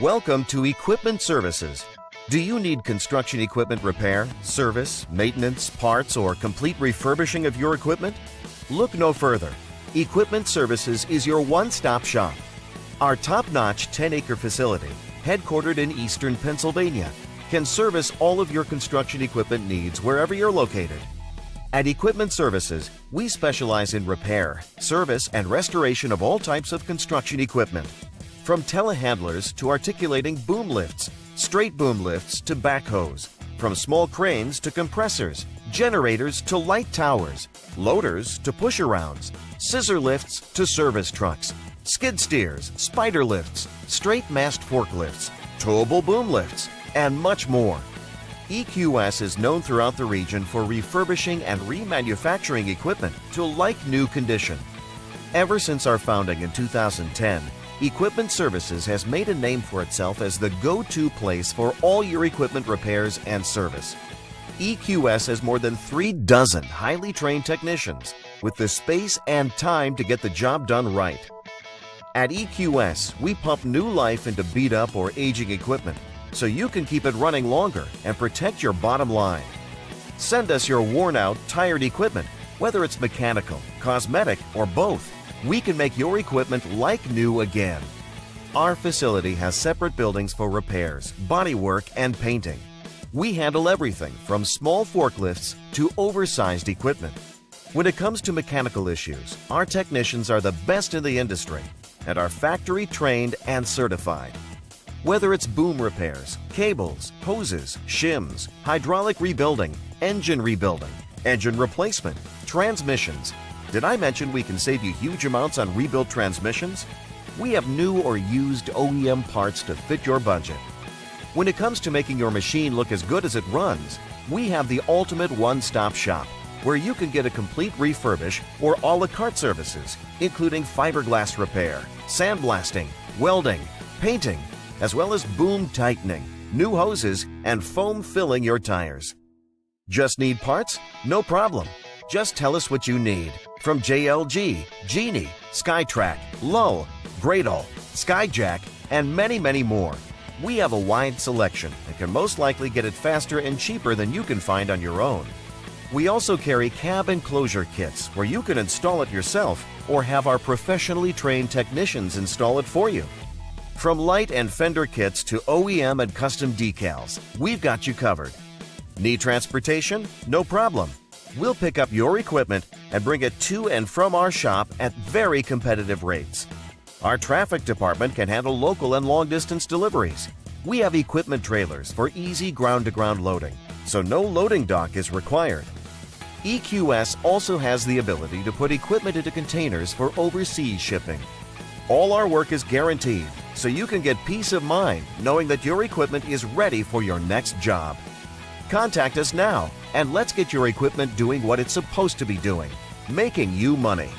Welcome to Equipment Services. Do you need construction equipment repair, service, maintenance, parts, or complete refurbishing of your equipment? Look no further. Equipment Services is your one-stop shop. Our top-notch 10-acre facility, headquartered in eastern Pennsylvania, can service all of your construction equipment needs wherever you're located. At Equipment Services, we specialize in repair, service, and restoration of all types of construction equipment. From telehandlers to articulating boom lifts, straight boom lifts to backhoes, from small cranes to compressors, generators to light towers, loaders to push-arounds, scissor lifts to service trucks, skid steers, spider lifts, straight mast forklifts, towable boom lifts, and much more. EQS is known throughout the region for refurbishing and remanufacturing equipment to like-new condition. Ever since our founding in 2010, Equipment Services has made a name for itself as the go-to place for all your equipment repairs and service. EQS has more than 36 highly trained technicians with the space and time to get the job done right. At EQS, we pump new life into beat-up or aging equipment so you can keep it running longer and protect your bottom line. Send us your worn-out, tired equipment, whether it's mechanical, cosmetic, or both. We can make your equipment like new again. Our facility has separate buildings for repairs, bodywork, and painting. We handle everything from small forklifts to oversized equipment. When it comes to mechanical issues, our technicians are the best in the industry and are factory trained and certified. Whether it's boom repairs, cables, hoses, shims, hydraulic rebuilding, engine replacement, transmissions. Did I mention we can save you huge amounts on rebuilt transmissions? We have new or used OEM parts to fit your budget. When it comes to making your machine look as good as it runs, we have the ultimate one-stop shop where you can get a complete refurbish or a la carte services, including fiberglass repair, sandblasting, welding, painting, as well as boom tightening, new hoses, and foam filling your tires. Just need parts? No problem. Just tell us what you need. From JLG, Genie, SkyTrack, Lull, Gradle, Skyjack, and many, many more. We have a wide selection and can most likely get it faster and cheaper than you can find on your own. We also carry cab enclosure kits where you can install it yourself or have our professionally trained technicians install it for you. From light and fender kits to OEM and custom decals, we've got you covered. Need transportation? No problem. We'll pick up your equipment and bring it to and from our shop at very competitive rates. Our traffic department can handle local and long-distance deliveries. We have equipment trailers for easy ground-to-ground loading, so no loading dock is required. EQS also has the ability to put equipment into containers for overseas shipping. All our work is guaranteed, so you can get peace of mind knowing that your equipment is ready for your next job. Contact us now and let's get your equipment doing what it's supposed to be doing, making you money.